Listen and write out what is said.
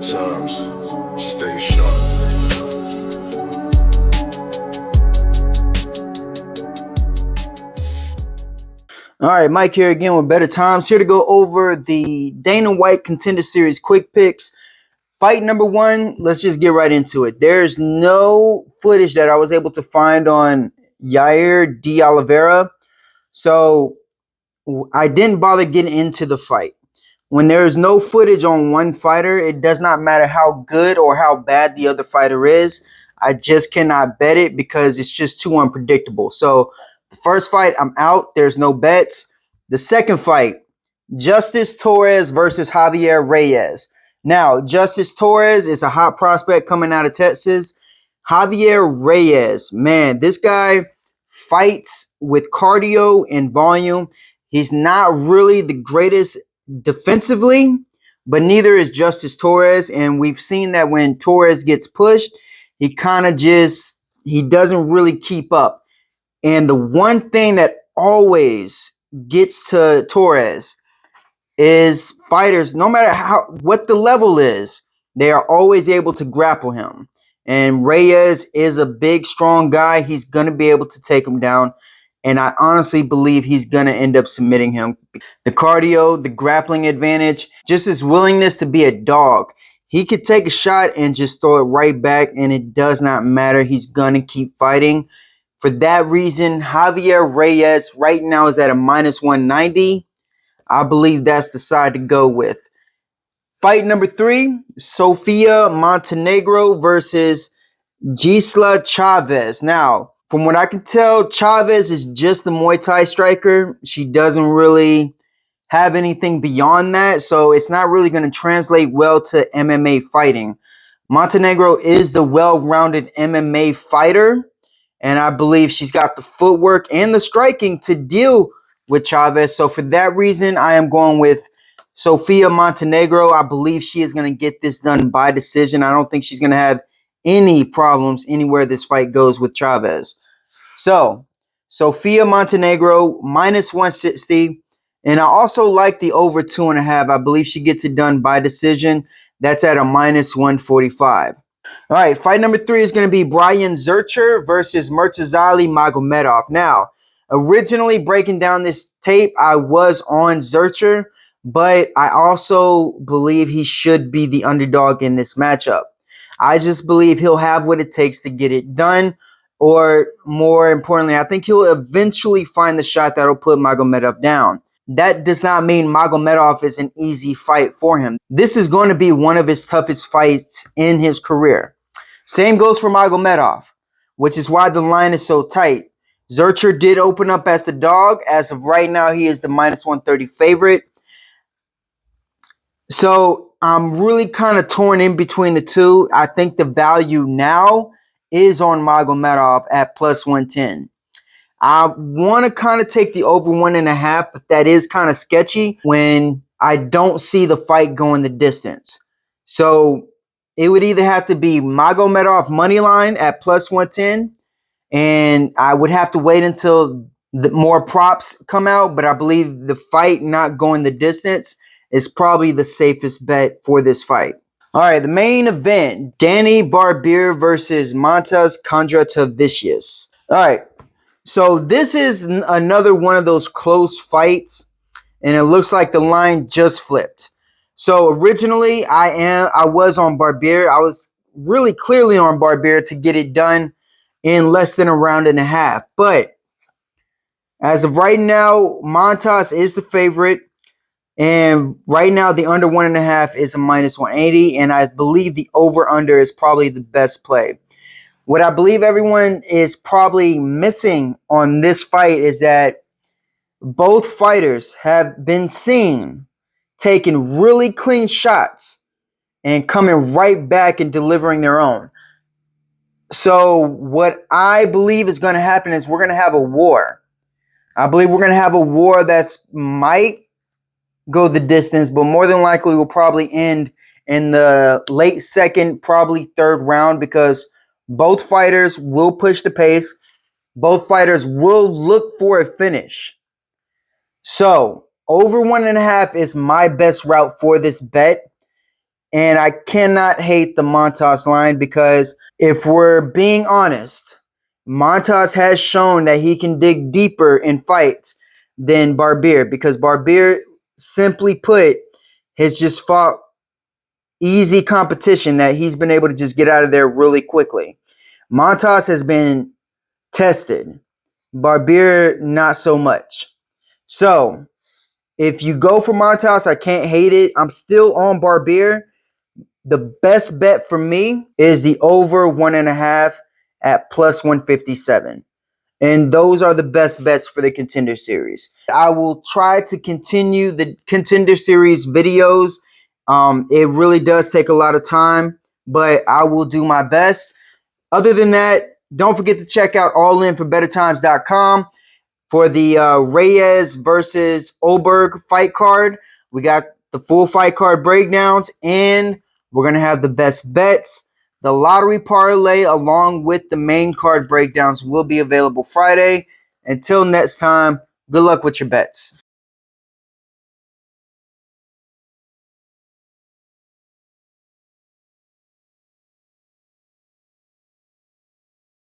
times. Stay sharp. All right, Mike here again with Better Times. Here to go over the Dana White Contender Series quick picks. Fight number one, let's just get right into it. There's no footage that I was able to find on Yair de Oliveira, so I didn't bother getting into the fight. When there is no footage on one fighter, it does not matter how good or how bad the other fighter is. I just cannot bet it because it's just too unpredictable. So the first fight, I'm out. There's no bets. The second fight, Justice Torres versus Javier Reyes. Now, Justice Torres is a hot prospect coming out of Texas. Javier Reyes, man, this guy fights with cardio and volume. He's not really the greatest defensively, but neither is Justice Torres. And we've seen that when Torres gets pushed, he doesn't really keep up. And the one thing that always gets to Torres is fighters, no matter what the level is, they are always able to grapple him. And Reyes is a big, strong guy. He's going to be able to take him down. And I honestly believe he's going to end up submitting him. The cardio, the grappling advantage, just his willingness to be a dog. He could take a shot and just throw it right back, and it does not matter. He's going to keep fighting. For that reason, Javier Reyes right now is at a minus 190. I believe that's the side to go with. Fight number three, Sofia Montenegro versus Gisela Chavez. Now, from what I can tell, Chavez is just a Muay Thai striker. She doesn't really have anything beyond that, so it's not really going to translate well to MMA fighting. Montenegro is the well-rounded MMA fighter, and I believe she's got the footwork and the striking to deal with Chavez. So for that reason, I am going with Sofia Montenegro. I believe she is going to get this done by decision. I don't think she's going to have any problems anywhere this fight goes with Chavez. So, Sofia Montenegro, minus 160. And I also like the over 2.5. I believe she gets it done by decision. That's at a minus 145. All right, fight number three is going to be Brian Zurcher versus Murtazali Magomedov. Now, originally breaking down this tape, I was on Zurcher, but I also believe he should be the underdog in this matchup. I just believe he'll have what it takes to get it done, or more importantly, I think he'll eventually find the shot that'll put Magomedov down. That does not mean Magomedov is an easy fight for him. This is going to be one of his toughest fights in his career. Same goes for Magomedov, which is why the line is so tight. Zurcher did open up as the dog. As of right now, he is the minus 130 favorite. So I'm really kind of torn in between the two. I think the value now is on Magomedov at plus 110. I want to kind of take the over 1.5, but that is kind of sketchy when I don't see the fight going the distance. So it would either have to be Magomedov money line at plus 110, and I would have to wait until the more props come out, but I believe the fight not going the distance is probably the safest bet for this fight. All right, the main event, Danny Barbier versus Montas Kondratavicius. All right, so this is another one of those close fights, and it looks like the line just flipped. So originally, I was on Barbier. I was really clearly on Barbier to get it done in less than a round and a half. But as of right now, Montas is the favorite. And right now, the under 1.5 is a minus 180. And I believe the over-under is probably the best play. What I believe everyone is probably missing on this fight is that both fighters have been seen taking really clean shots and coming right back and delivering their own. So what I believe is going to happen is we're going to have a war. I believe we're going to have a war that's might go the distance, but more than likely will probably end in the late second, probably third round, because both fighters will push the pace. Both fighters will look for a finish. So over 1.5 is my best route for this bet. And I cannot hate the Montas line because if we're being honest, Montas has shown that he can dig deeper in fights than Barbier, because Barbier, simply put, has just fought easy competition that he's been able to just get out of there really quickly. Montas has been tested. Barbier, not so much. So, if you go for Montas, I can't hate it. I'm still on Barbier. The best bet for me is the over 1.5 at plus 157. And those are the best bets for the Contender Series. I will try to continue the Contender Series videos. It really does take a lot of time, but I will do my best. Other than that, don't forget to check out allinforbettertimes.com for the Reyes versus Oberg fight card. We got the full fight card breakdowns, and we're going to have the best bets. The lottery parlay along with the main card breakdowns will be available Friday. Until next time, good luck with your bets.